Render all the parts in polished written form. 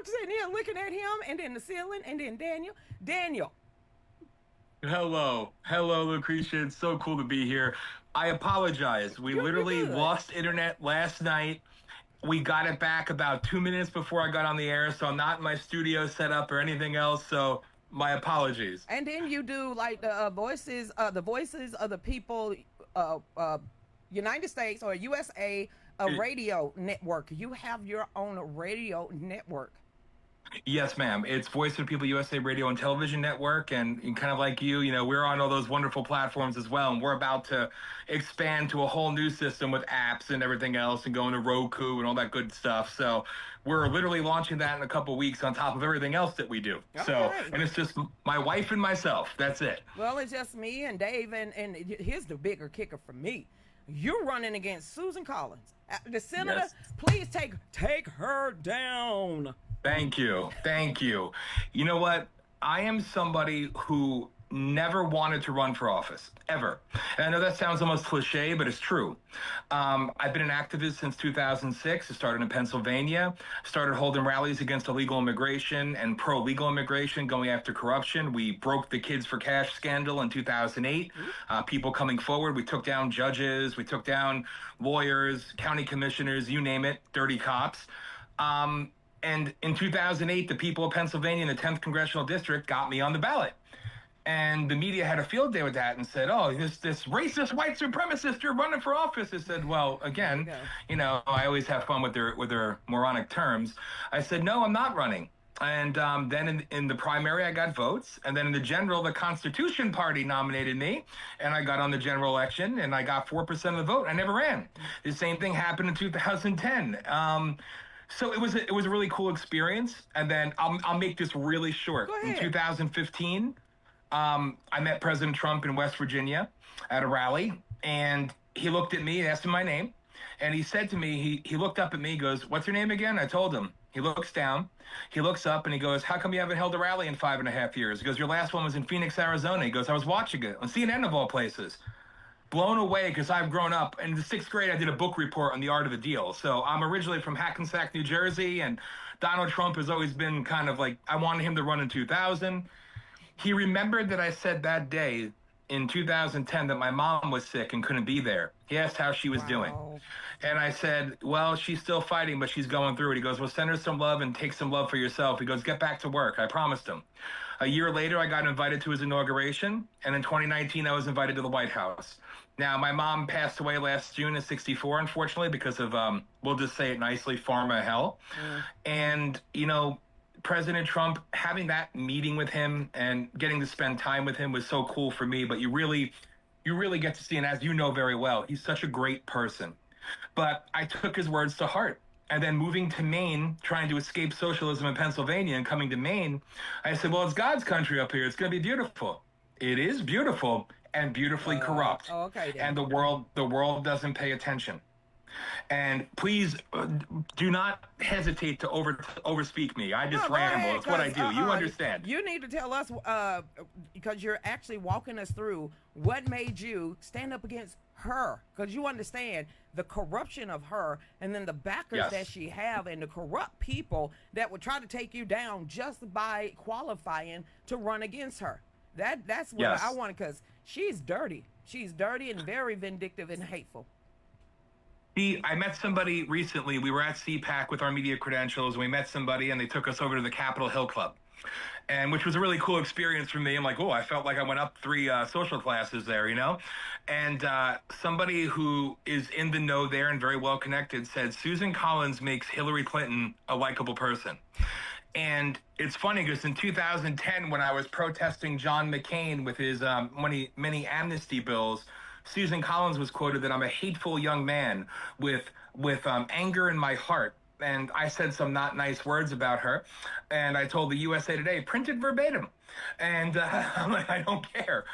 I'm sitting here looking at him and then the ceiling and then Daniel. Hello, Lucretia. It's so cool to be here. I apologize. We You're literally good. lost internet last night. We got it back about 2 minutes before I got on the air, so I'm not in my studio set up or anything else. So my apologies. And then you do like the voices of the people, uh, uh, United States or USA, a It- radio network. You have your own radio network. yes, ma'am. It's Voice of the People USA Radio and Television Network, and kind of like you, we're on all those wonderful platforms as well, and we're about to expand to a whole new system with apps and everything else, and going to Roku and all that good stuff. So we're literally launching that in a couple weeks on top of everything else that we do. So, Okay. and it's just my wife and myself. That's it. Well, it's just me and Dave, and here's the bigger kicker for me. You're running against Susan Collins, the senator. Yes. Please take her down. Thank you. Thank you. You know what? I am somebody who never wanted to run for office, ever. And I know that sounds almost cliche, but it's true. I've been an activist since 2006. I started in Pennsylvania, started holding rallies against illegal immigration and pro legal immigration, going after corruption. We broke the Kids for Cash scandal in 2008. People coming forward. We took down judges, we took down lawyers, county commissioners, you name it, dirty cops. And in 2008, the people of Pennsylvania in the 10th congressional district got me on the ballot. And the media had a field day with that and said, "Oh, this racist white supremacist, you're running for office." I said, "Well, There you again, go. I always have fun with their moronic terms." I said, "No, I'm not running." And then in the primary, I got votes. And then in the general, the Constitution Party nominated me. And I got on the general election and I got 4% of the vote. I never ran. The same thing happened in 2010. So it was a really cool experience. And then I'll make this really short. Go In ahead. 2015, I met President Trump in West Virginia at a rally, and he looked at me, asked me my name, and he said to me, he looked up at me, he goes, "What's your name again?" I told him. He looks down, he looks up, and he goes, "How come you haven't held a rally in 5.5 years?" He goes, "Your last one was in Phoenix, Arizona." He goes, "I was watching it on CNN of all places." Blown away because I've grown up. In the sixth grade, I did a book report on the art of the deal. So I'm originally from Hackensack, New Jersey, and Donald Trump has always been kind of like, I wanted him to run in 2000. He remembered that I said that day in 2010 that my mom was sick and couldn't be there. He asked how she was doing. Wow. And I said, "Well, she's still fighting, but she's going through it." He goes, "Well, send her some love and take some love for yourself." He goes, "Get back to work." I promised him. A year later, I got invited to his inauguration. And in 2019, I was invited to the White House. Now, my mom passed away last June at 64, unfortunately, because of, we'll just say it nicely, pharma hell. Mm. And, President Trump, having that meeting with him and getting to spend time with him was so cool for me. But you really get to see, and as you know very well, he's such a great person. But I took his words to heart. And then moving to Maine, trying to escape socialism in Pennsylvania and coming to Maine, I said, "Well, it's God's country up here. It's going to be beautiful." It is beautiful and beautifully corrupt. Okay then. And the world doesn't pay attention. And please do not hesitate to overspeak me. I just No, go ramble. ahead, It's what I cause do. You understand. you need to tell us because you're actually walking us through what made you stand up against her, because you understand the corruption of her, and then the backers Yes. that she have, and the corrupt people that would try to take you down just by qualifying to run against her. That's what Yes. I want, because she's dirty. She's dirty and very vindictive and hateful. I met somebody recently. We were at CPAC with our media credentials. We met somebody, and they took us over to the Capitol Hill Club, and which was a really cool experience for me. I'm like, oh, I felt like I went up three social classes there. And somebody who is in the know there and very well connected said Susan Collins makes Hillary Clinton a likable person. And it's funny because in 2010, when I was protesting John McCain with his many amnesty bills, Susan Collins was quoted that I'm a hateful young man with anger in my heart. And I said some not nice words about her. And I told the USA Today, printed verbatim. And I'm like, I don't care.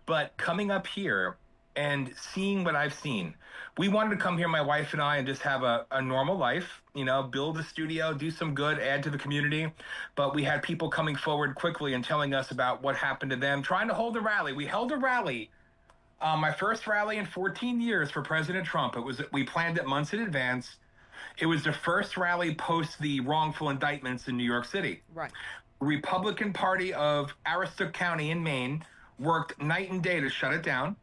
But coming up here and seeing what I've seen, we wanted to come here, my wife and I, and just have a normal life, build a studio, do some good, add to the community. But we had people coming forward quickly and telling us about what happened to them, trying to hold a rally. We held a rally, my first rally in 14 years for President Trump. We planned it months in advance. It was the first rally post the wrongful indictments in New York City. Right. Republican Party of Aroostook County in Maine worked night and day to shut it down.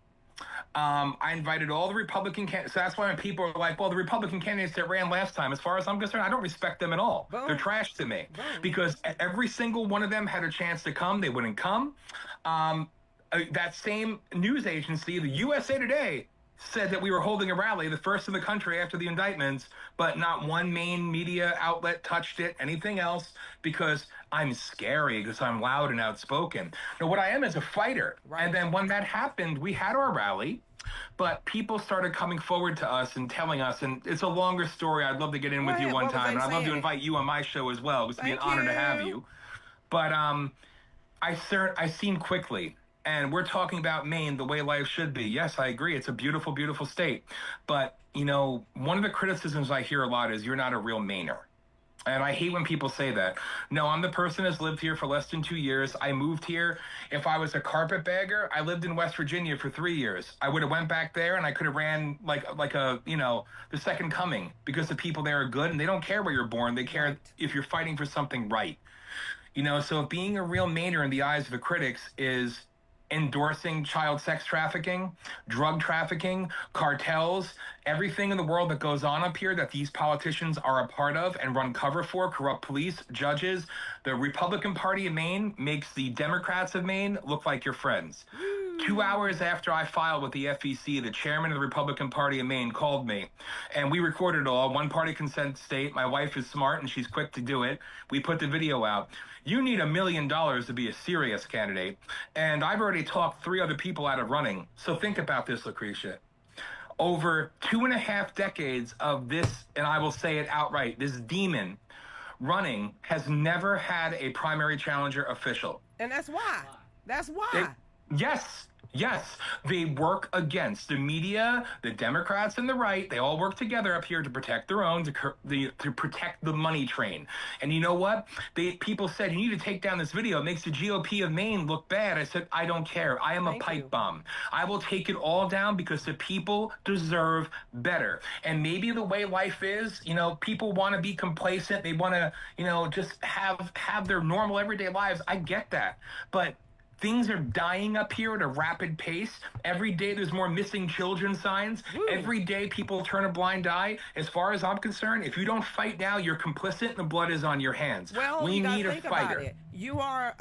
I invited all the Republican candidates. So that's why when people are like, well, the Republican candidates that ran last time, as far as I'm concerned, I don't respect them at all. Boom. They're trash to me. Boom. Because every single one of them had a chance to come. They wouldn't come. That same news agency, the USA Today, said that we were holding a rally, the first in the country after the indictments, but not one main media outlet touched it, anything else, because I'm scary, because I'm loud and outspoken. Now, what I am is a fighter. Right. And then when that happened, we had our rally, but people started coming forward to us and telling us, and it's a longer story. I'd love to get in with you one time, and I'd love to invite you on my show as well. It's be an honor to have you. But I seen quickly. And we're talking about Maine the way life should be. Yes, I agree. It's a beautiful, beautiful state. But, you know, one of the criticisms I hear a lot is you're not a real Mainer. And I hate when people say that. No, I'm the person that's lived here for less than 2 years. I moved here. If I was a carpetbagger, I lived in West Virginia for 3 years. I would have went back there and I could have ran like a, you know, the second coming, because the people there are good and they don't care where you're born. They care if you're fighting for something right. You know, so being a real Mainer in the eyes of the critics is endorsing child sex trafficking, drug trafficking, cartels, everything in the world that goes on up here that these politicians are a part of and run cover for, corrupt police, judges. The Republican Party of Maine makes the Democrats of Maine look like your friends. 2 hours after I filed with the FEC, the chairman of the Republican Party of Maine called me, and we recorded it all. One-party consent state. My wife is smart, and she's quick to do it. We put the video out. You need $1 million to be a serious candidate, and I've already talked 3 other people out of running. So think about this, Lucretia. Over 2.5 decades of this, and I will say it outright, this demon running has never had a primary challenger official. And that's why. That's why. Yes. They work against the media, the Democrats and the right. They all work together up here to protect their own, to protect the money train. And you know what? People said, you need to take down this video. It makes the GOP of Maine look bad. I said, I don't care. I am a pipe bomb. I will take it all down because the people deserve better. And maybe the way life is, you know, people want to be complacent. They want to, you know, just have their normal everyday lives. I get that. But things are dying up here at a rapid pace. Every day there's more missing children signs. Every day people turn a blind eye. As far as I'm concerned, if you don't fight now, you're complicit and the blood is on your hands. Well, we need a fighter. About it. You are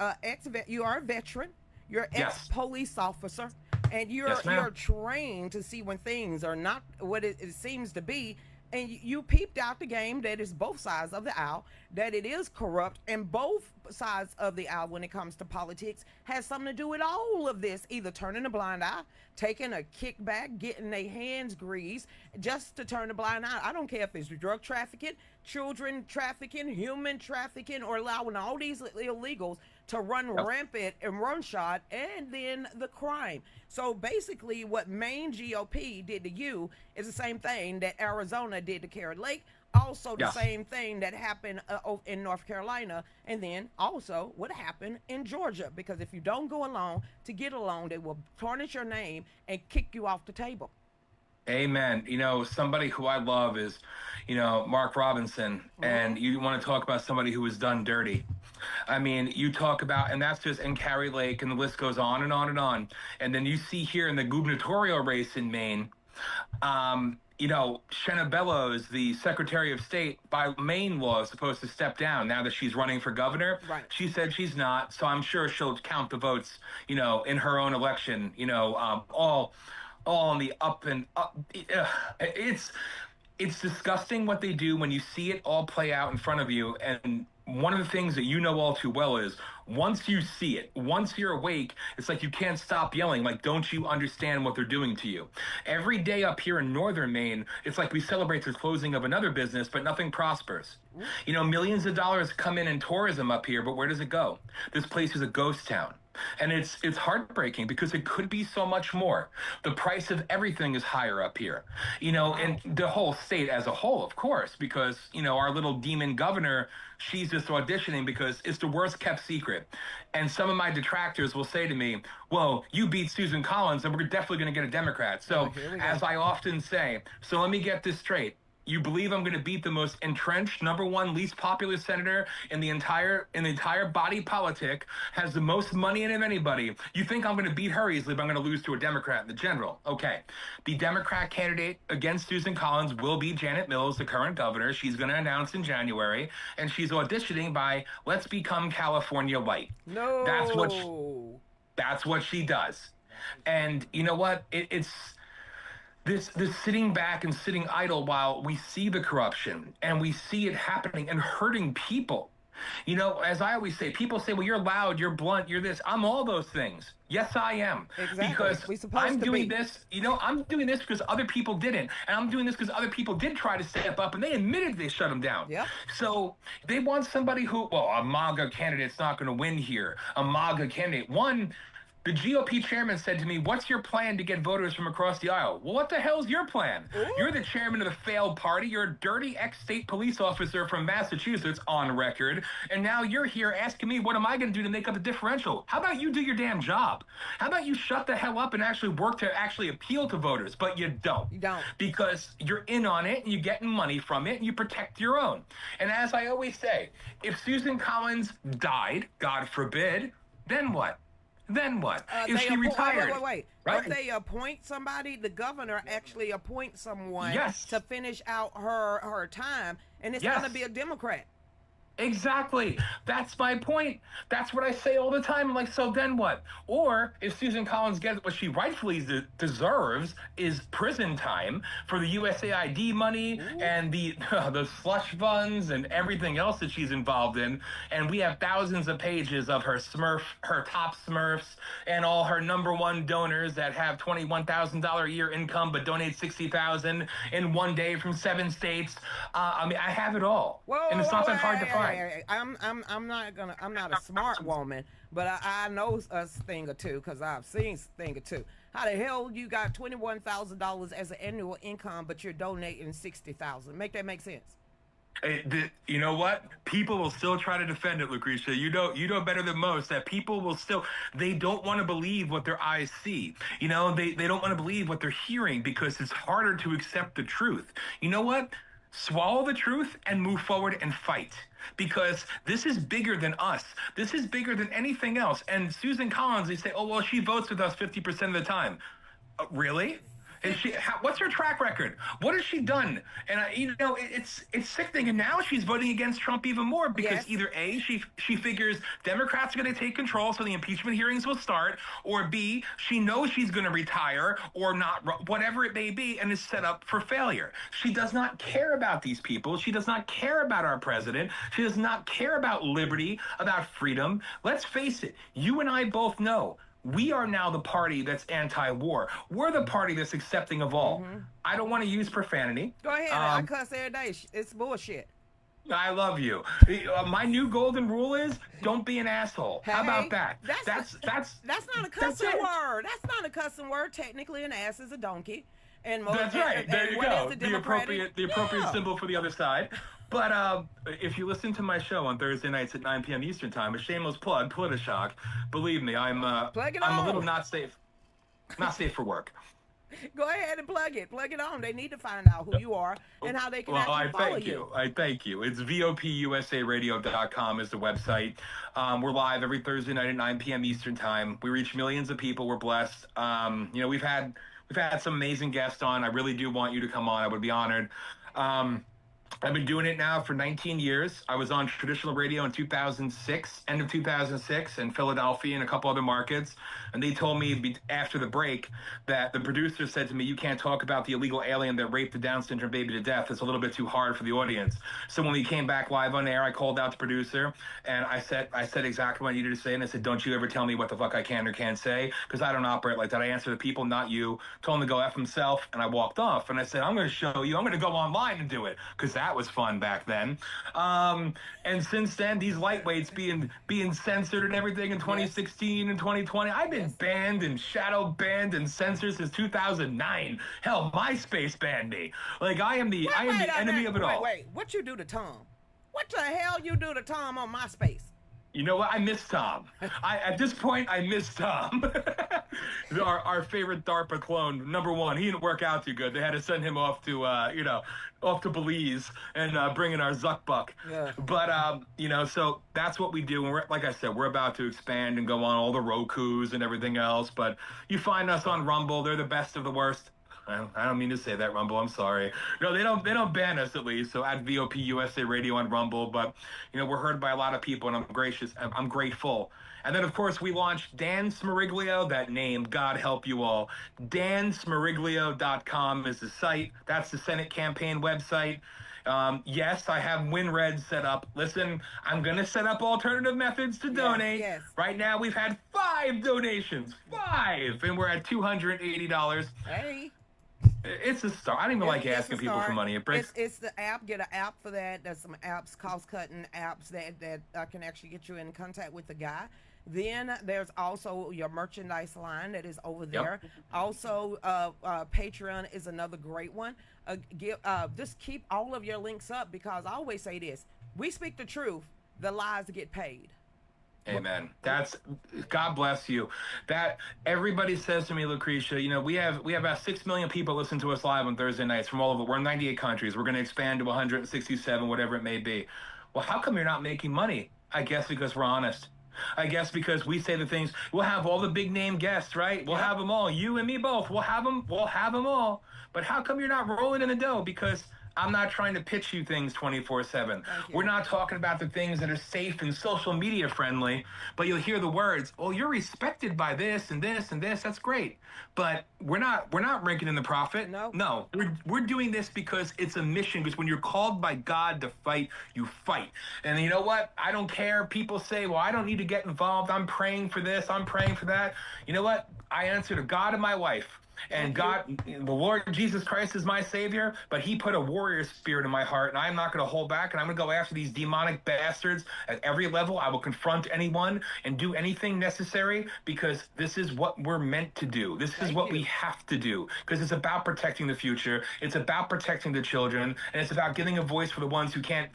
you are a veteran. You're an ex-police officer, and you're trained to see when things are not what it seems to be. And you peeped out the game that is both sides of the aisle, that it is corrupt, and both sides of the aisle when it comes to politics has something to do with all of this, either turning a blind eye, taking a kickback, getting their hands greased just to turn a blind eye. I don't care if it's drug trafficking, children trafficking, human trafficking, or allowing all these illegals to run rampant and run shot, and then the crime. So basically what Maine GOP did to you is the same thing that Arizona did to Carrot Lake, also the same thing that happened in North Carolina, and then also what happened in Georgia. Because if you don't go along to get along, they will tarnish your name and kick you off the table. Amen. You know, somebody who I love is, you know, Mark Robinson. And you want to talk about somebody who was done dirty. I mean, you talk about, and that's just in Carrie Lake, and the list goes on and on and on. And then you see here in the gubernatorial race in Maine, you know, Shenna Bellows, the Secretary of State, by Maine law is supposed to step down now that she's running for governor. Right. She said she's not, so I'm sure she'll count the votes, you know, in her own election, you know, all on the up and up. It's disgusting what they do when you see it all play out in front of you. And one of the things that you know all too well is once you see it, once you're awake, it's like you can't stop yelling, like, don't you understand what they're doing to you? Every day up here in northern Maine, it's like we celebrate the closing of another business, but nothing prospers. You know, millions of dollars come in tourism up here, but where does it go? This place is a ghost town. And it's heartbreaking because it could be so much more. The price of everything is higher up here, you know, and the whole state as a whole, of course, because, you know, our little demon governor, she's just auditioning because it's the worst kept secret. And some of my detractors will say to me, well, you beat Susan Collins and we're definitely going to get a Democrat. So as I often say, so let me get this straight. You believe I'm going to beat the most entrenched, number one, least popular senator in the entire body politic, has the most money in it of anybody. You think I'm going to beat her easily, but I'm going to lose to a Democrat in the general. Okay. The Democrat candidate against Susan Collins will be Janet Mills, the current governor. She's going to announce in January, and she's auditioning by Let's Become California White. No. That's what she does. And you know what? It's this sitting back and sitting idle while we see the corruption and we see it happening and hurting people. You know, as I always say, people say, well, you're loud, you're blunt, you're this. I'm all those things. Yes, I am. Exactly. Because I'm doing this, I'm doing this because other people didn't. And I'm doing this because other people did try to step up and they admitted they shut them down. Yep. So they want somebody who, well, a MAGA candidate's not going to win here. A MAGA candidate. One, the GOP chairman said to me, what's your plan to get voters from across the aisle? Well, what the hell's your plan? Ooh. You're the chairman of the failed party. You're a dirty ex-state police officer from Massachusetts on record. And now you're here asking me, what am I going to do to make up the differential? How about you do your damn job? How about you shut the hell up and actually work to actually appeal to voters? But you don't. You don't. Because you're in on it and you're getting money from it and you protect your own. And as I always say, if Susan Collins died, God forbid, then what? Then what? If she retired? Wait. Right? If they appoint somebody, the governor actually appoints someone to finish out her time, and it's going to be a Democrat. Exactly. That's my point. That's what I say all the time. I'm like, so then what? Or if Susan Collins gets what she rightfully deserves is prison time for the USAID money and the slush funds and everything else that she's involved in. And we have thousands of pages of her top Smurfs and all her number one donors that have $21,000 a year income but donate $60,000 in one day from 7 states. I mean, I have it all. And it's not that hard to find. I'm not a smart woman, but I know a thing or two because I've seen a thing or two. How the hell you got $21,000 as an annual income, but you're donating $60,000? Make that make sense? You know what? People will still try to defend it, Lucretia. You know better than most that people will still, they don't want to believe what their eyes see. You know, they don't want to believe what they're hearing because it's harder to accept the truth. You know what? Swallow the truth and move forward and fight. Because this is bigger than us. This is bigger than anything else. And Susan Collins, they say, oh, well, she votes with us 50% of the time. Really? Is she? What's her track record? What has she done? And it's sickening. And now she's voting against Trump even more because either A, she figures Democrats are going to take control, so the impeachment hearings will start, or B, she knows she's going to retire or not, whatever it may be, and is set up for failure. She does not care about these people. She does not care about our president. She does not care about liberty, about freedom. Let's face it. You and I both know. We are now the party that's anti-war. We're the party that's accepting of all. I don't want to use profanity. Go ahead. I cuss every day. It's bullshit. I love you. My new golden rule is don't be an asshole. How about that? That's not a cussing word. That's not a cussing word. Technically, an ass is a donkey. And that's right. There you go. The appropriate symbol for the other side. But if you listen to my show on Thursday nights at 9 p.m. Eastern Time, a shameless plug, Politishock, believe me, I'm a little not safe for work. Go ahead and plug it on. They need to find out who you are and how they can actually follow you. I thank you. It's VOPUSARadio.com is the website. We're live every Thursday night at 9 p.m. Eastern Time. We reach millions of people. We're blessed. We've had some amazing guests on. I really do want you to come on. I would be honored. I've been doing it now for 19 years. I was on traditional radio in 2006, end of 2006, in Philadelphia and a couple other markets. And they told me after the break that the producer said to me, you can't talk about the illegal alien that raped the Down syndrome baby to death. It's a little bit too hard for the audience. So when we came back live on air, I called out the producer and I said exactly what I needed to say. And I said, don't you ever tell me what the fuck I can or can't say, because I don't operate like that. I answer the people, not you. Told him to go F himself, and I walked off. And I said, I'm going to show you. I'm going to go online and do it, because that was fun back then. And since then, these lightweights being censored and everything in 2016 and 2020, I've been banned and shadow banned and censored since 2009. Hell, MySpace banned me. Like, I am the enemy of it all. Wait, what you do to Tom? What the hell you do to Tom on MySpace? You know what? I miss Tom. At this point, I miss Tom. Our favorite DARPA clone, number one, he didn't work out too good. They had to send him off to, off to Belize and bring in our Zuckbuck. Yeah. But, so that's what we do. And like I said, we're about to expand and go on all the Rokus and everything else. But you find us on Rumble. They're the best of the worst. I don't mean to say that, Rumble. I'm sorry. No, they don't ban us at least. So at VOP USA Radio on Rumble, but we're heard by a lot of people, and I'm grateful. And then of course we launched Dan Smeriglio. That name, God help you all. DanSmeriglio.com is the site. That's the Senate campaign website. Yes, I have WinRed set up. Listen, I'm going to set up alternative methods to donate. Yes. Right now, we've had 5 donations. 5! And we're at $280. Hey. It's a start. I don't even like asking people for money. It's the app. Get an app for that. There's some apps, cost-cutting apps that can actually get you in contact with the guy. Then there's also your merchandise line that is over there. Yep. Also, Patreon is another great one. Just keep all of your links up, because I always say this: we speak the truth, the lies get paid. Amen. That's, God bless you. That everybody says to me, Lucretia, we have about 6 million people listen to us live on Thursday nights from all over. We're in 98 countries. We're going to expand to 167, whatever it may be. Well, how come you're not making money? I guess because we're honest. I guess because we say the things. We'll have all the big name guests, right? We'll have them all. You and me both. We'll have them all. But how come you're not rolling in the dough? Because I'm not trying to pitch you things 24/7. We're not talking about the things that are safe and social media friendly, but you'll hear the words, "Oh, you're respected by this and this and this." That's great. But we're not ranking in the profit. No. We're doing this because it's a mission, because when you're called by God to fight, you fight. And you know what? I don't care. People say, "Well, I don't need to get involved. I'm praying for this. I'm praying for that." You know what? I answer to God and my wife. And God, the Lord Jesus Christ is my Savior, but He put a warrior spirit in my heart, and I'm not going to hold back, and I'm going to go after these demonic bastards at every level. I will confront anyone and do anything necessary, because this is what we're meant to do. This is what we have to do, because it's about protecting the future. It's about protecting the children, and it's about giving a voice for the ones who can't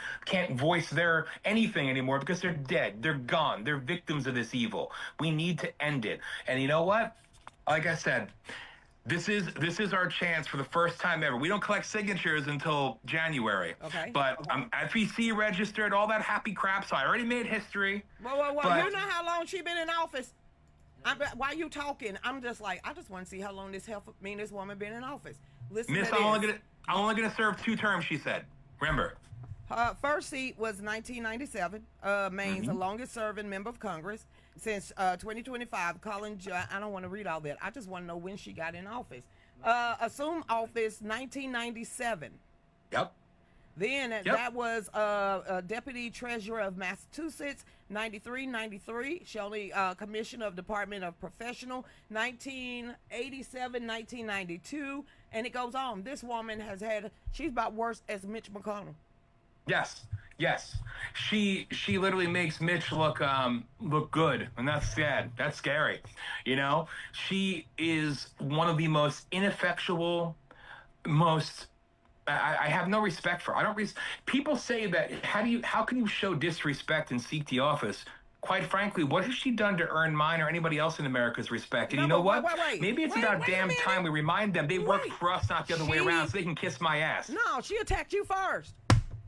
voice their anything anymore because they're dead. They're gone. They're victims of this evil. We need to end it. And you know what? Like I said, This is our chance for the first time ever. We don't collect signatures until January. Okay. But I'm FEC registered, all that happy crap, so I already made history. Well, you know how long she been in office? While you talking, I'm just like, I just want to see how long this woman been in office. Listen, Miss, I'm only gonna serve 2 terms, she said. Remember. Her first seat was 1997. Maine's the longest serving member of Congress. Since 2025, Colin, I don't want to read all that. I just want to know when she got in office. Assumed office 1997. Yep. Then that was Deputy Treasurer of Massachusetts, 93. Shelley, Commissioner of Department of Professional, 1987, 1992. And it goes on. This woman she's about worse as Mitch McConnell. Yes. She literally makes Mitch look good, and that's sad. That's scary. She is one of the most ineffectual, I have no respect for her. People say that how can you show disrespect and seek the office? Quite frankly, what has she done to earn mine or anybody else in America's respect? And you know what? Maybe it's about damn time we remind them they work for us, not the other way around, so they can kiss my ass. No, she attacked you first.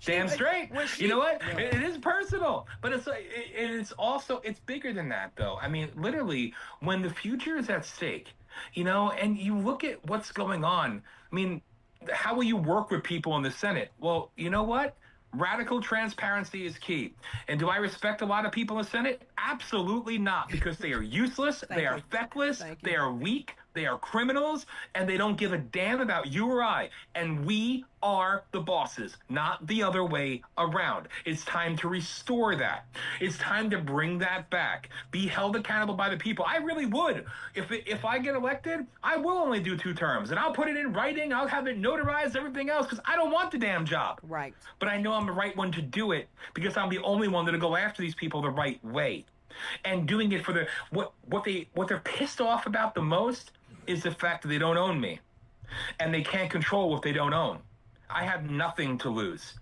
Damn straight. You know what? Yeah. It is personal, but it's bigger than that, though. I mean, literally, when the future is at stake, and you look at what's going on. I mean, how will you work with people in the Senate? Well, you know what? Radical transparency is key. And do I respect a lot of people in the Senate? Absolutely not, because they are useless, they are feckless, they are weak, they are criminals, and they don't give a damn about you or I. And we are the bosses, not the other way around. It's time to restore that. It's time to bring that back. Be held accountable by the people. I really would. If I get elected, I will only do 2 terms, and I'll put it in writing. I'll have it notarized, everything else, because I don't want the damn job. Right. But I know I'm the right one to do it, because I'm the only one that'll go after these people the right way. And doing it for what they're pissed off about the most is the fact that they don't own me, and they can't control what they don't own. I have nothing to lose.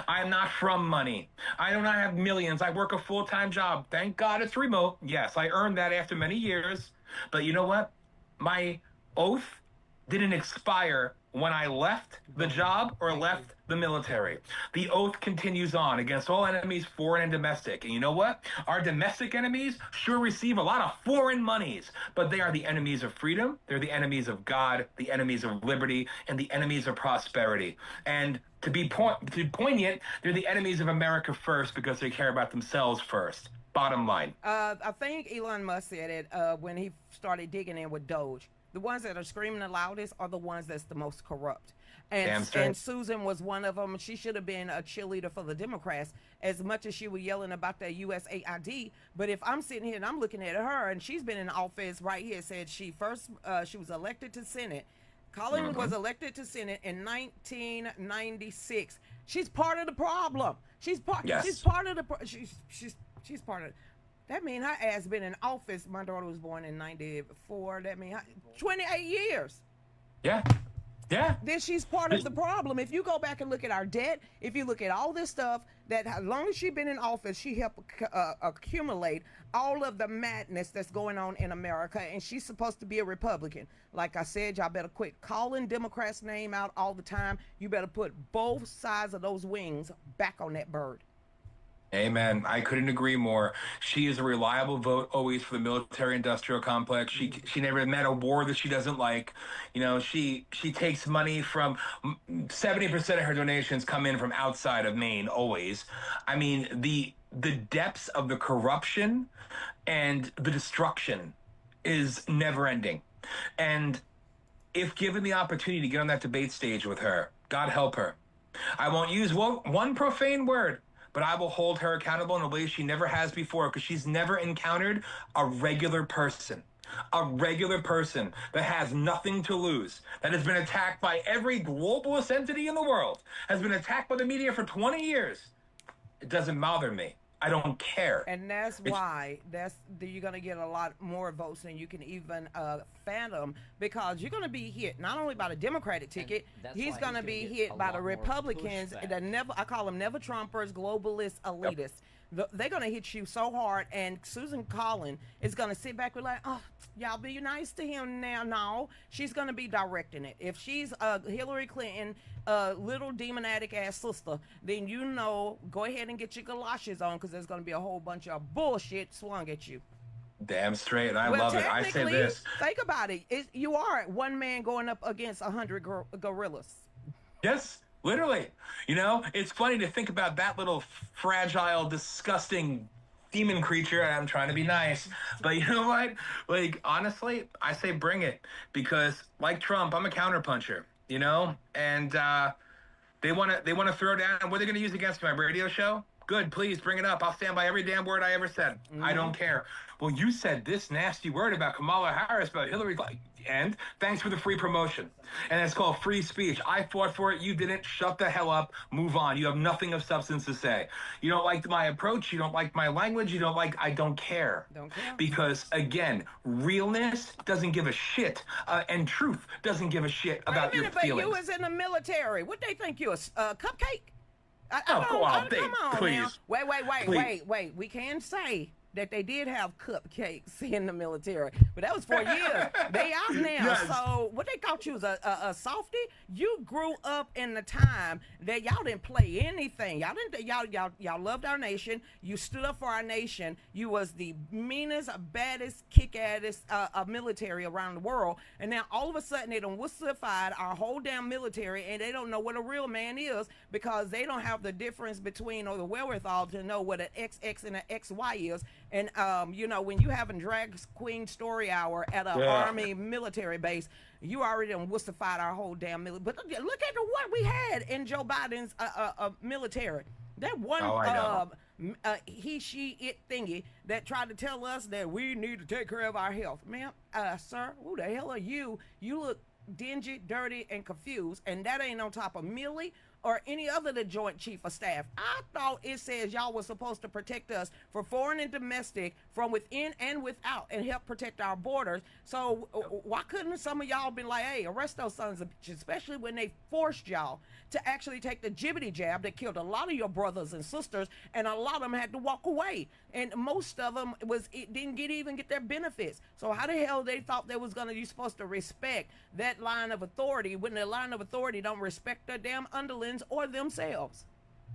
I am not from money. I do not have millions. I work a full-time job. Thank God it's remote. Yes, I earned that after many years, But you know what? My oath didn't expire when I left the job or left the military. The oath continues on against all enemies, foreign and domestic. And you know what? Our domestic enemies sure receive a lot of foreign monies, but they are the enemies of freedom. They're the enemies of God, the enemies of liberty, and the enemies of prosperity. And to be poignant, they're the enemies of America first because they care about themselves first. Bottom line. I think Elon Musk said it when he started digging in with Doge. The ones that are screaming the loudest are the ones that's the most corrupt. And Susan was one of them. She should have been a cheerleader for the Democrats as much as she was yelling about that USAID. But if I'm sitting here and I'm looking at her and she's been in office right here, said she was elected to Senate. Colin was elected to Senate in 1996. She's part of the problem. She's part of the she's part of that mean her ass been in office. My daughter was born in 94. That mean 28 years. Yeah. Yeah. Then she's part of the problem. If you go back and look at our debt, if you look at all this stuff, that as long as she's been in office, she helped accumulate all of the madness that's going on in America, and she's supposed to be a Republican. Like I said, y'all better quit calling Democrats' name out all the time. You better put both sides of those wings back on that bird. Amen. I couldn't agree more. She is a reliable vote always for the military-industrial complex. She never met a war that she doesn't like. You know, she takes money from 70% of her donations come in from outside of Maine always. I mean, the depths of the corruption and the destruction is never ending. And if given the opportunity to get on that debate stage with her, God help her. I won't use one profane word, but I will hold her accountable in a way she never has before, because she's never encountered a regular person that has nothing to lose, that has been attacked by every globalist entity in the world, has been attacked by the media for 20 years. It doesn't bother me. I don't care. And that's why you're going to get a lot more votes than you can even fathom, because you're going to be hit not only by the Democratic ticket, he's going to be hit by the Republicans, I call them never Trumpers, globalist elitists. Yep. They're going to hit you so hard, and Susan Collins is going to sit back and like, oh, y'all be nice to him now. No, she's going to be directing it. If she's Hillary Clinton, little demonic ass sister, then go ahead and get your galoshes on, because there's going to be a whole bunch of bullshit swung at you. Damn straight. I love it. I say this. Think about it. You are one man going up against 100 gorillas. Yes. Literally. You know, it's funny to think about that little fragile, disgusting demon creature. I'm trying to be nice. But you know what? Like, honestly, I say bring it. Because, like Trump, I'm a counterpuncher, you know? And they want to throw down. What are they going to use against my radio show? Good, please bring it up. I'll stand by every damn word I ever said. I don't care. Well, you said this nasty word about Kamala Harris, about Hillary Clinton. And thanks for the free promotion. And it's called free speech. I fought for it. You didn't. Shut the hell up. Move on. You have nothing of substance to say. You don't like my approach. You don't like my language. I don't care. Don't care. Because, again, realness doesn't give a shit. And truth doesn't give a shit about your feelings. But you was in the military. What they think you a cupcake? Go on, babe. Come on, please. Now. Wait. We can say that they did have cupcakes in the military, but that was 4 years. They out now. Yes. So what they thought you was a softie? You grew up in the time that y'all didn't play anything. Y'all loved our nation. You stood up for our nation. You was the meanest, baddest, kick-ass military around the world. And now all of a sudden they done wussified our whole damn military, and they don't know what a real man is, because they don't have the difference between, or the wherewithal to know what an XX and an XY is. And, when you having drag queen story hour at an Army military base, you already done wussified our whole damn military. But look at what we had in Joe Biden's military. That one he, she, it thingy that tried to tell us that we need to take care of our health. Ma'am, sir, who the hell are you? You look dingy, dirty, and confused, and that ain't on top of Millie or any other the Joint Chief of Staff. I thought it says y'all were supposed to protect us for foreign and domestic, from within and without, and help protect our borders. So why couldn't some of y'all been like, hey, arrest those sons of bitches, especially when they forced y'all to actually take the jibbity jab that killed a lot of your brothers and sisters, and a lot of them had to walk away, and most of them didn't even get their benefits. So how the hell they thought they was gonna, you supposed to respect that line of authority when the line of authority don't respect their damn underlings or themselves?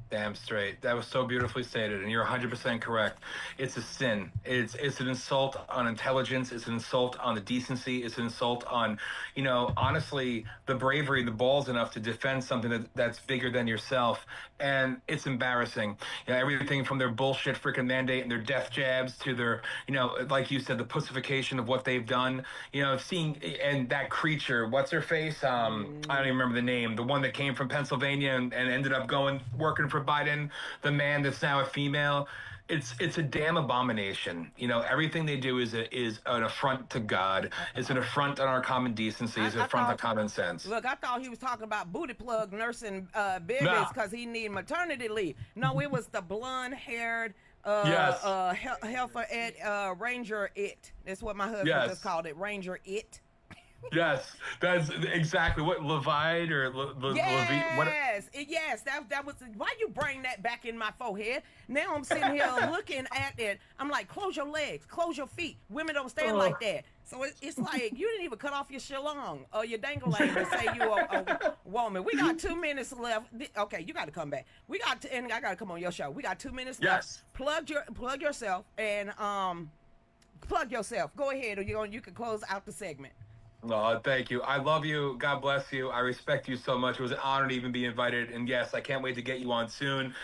Damn straight. That was so beautifully stated, and you're 100% correct. It's a sin. It's an insult on intelligence. It's an insult on the decency. It's an insult on, you know, honestly, the bravery, the balls enough to defend something that's bigger than yourself. And it's embarrassing. You know, everything from their bullshit freaking mandate and their death jabs to their, you know, like you said, the pussification of what they've done. You know, seeing, and that creature, what's her face? I don't even remember the name. The one that came from Pennsylvania and ended up working for Biden, the man that's now a female. It's a damn abomination. You know, everything they do is an affront to God. It's an affront on our common decency. It's an affront to common sense. Look, I thought he was talking about booty plug nursing babies because he needed maternity leave. No, it was the blonde-haired heifer at Ranger It. That's what my husband just called it, Ranger It. Yes, that's exactly what Levite or yes, yes. That was. Why you bring that back in my forehead? Now I'm sitting here looking at it. I'm like, close your legs, close your feet. Women don't stand like that. So it's like you didn't even cut off your shillong or your dangling to say you a woman. We got 2 minutes left. Okay, you got to come back. And I got to come on your show. We got 2 minutes left. Plug yourself and plug yourself. Go ahead, or you can close out the segment. Oh, thank you. I love you. God bless you. I respect you so much. It was an honor to even be invited. And yes, I can't wait to get you on soon.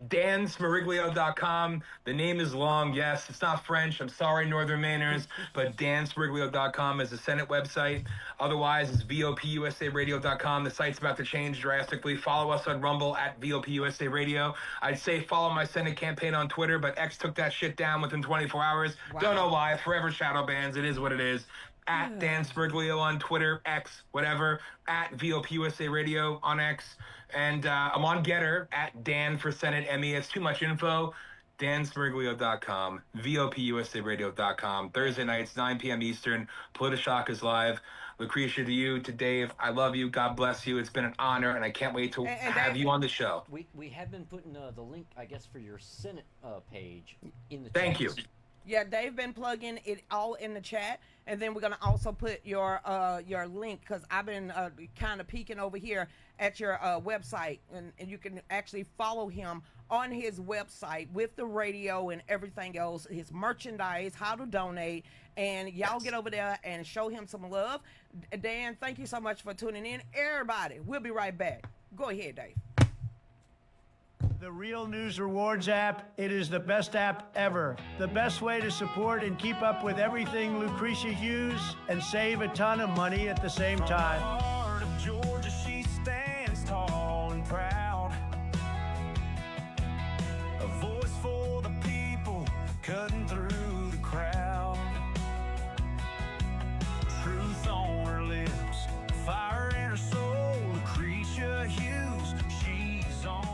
DanSmeriglio.com. The name is long. Yes, it's not French. I'm sorry, Northern Mainers, but DanSmeriglio.com is the Senate website. Otherwise, it's VOPUSARadio.com. The site's about to change drastically. Follow us on Rumble at VOPUSA Radio. I'd say follow my Senate campaign on Twitter, but X took that shit down within 24 hours. Wow. Don't know why. Forever shadow bans. It is what it is. At Dan Smeriglio on Twitter, X, whatever, at VOPUSA Radio on X. And I'm on Getter, at Dan for Senate ME. It's too much info. DanSmeriglio.com, VOPUSARadio.com. Thursday nights, 9 p.m. Eastern. Politishock is live. Lucretia, to you, to Dave, I love you. God bless you. It's been an honor, and I can't wait to have you on the show. We have been putting the link, I guess, for your Senate page in the chat. Thank you. Yeah, they've been plugging it all in the chat, and then we're gonna also put your link, because I've been kind of peeking over here at your website, and you can actually follow him on his website with the radio and everything else, his merchandise, how to donate, and y'all get over there and show him some love. Dan, thank you so much for tuning in. Everybody, we'll be right back. Go ahead, Dave. The Real News Rewards app, it is the best app ever. The best way to support and keep up with everything Lucretia Hughes and save a ton of money at the same time. Heart of Georgia, she stands tall and proud. A voice for the people, cutting through the crowd. Truth on her lips, fire in her soul. Lucretia Hughes, she's on.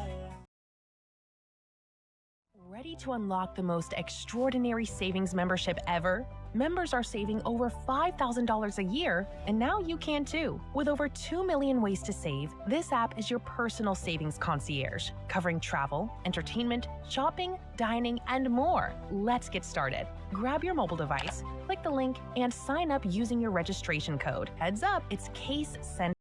Ready to unlock the most extraordinary savings membership ever? Members are saving over $5,000 a year, and now you can too. With over 2 million ways to save, this app is your personal savings concierge, covering travel, entertainment, shopping, dining, and more. Let's get started. Grab your mobile device, click the link, and sign up using your registration code. Heads up, it's case sensitive.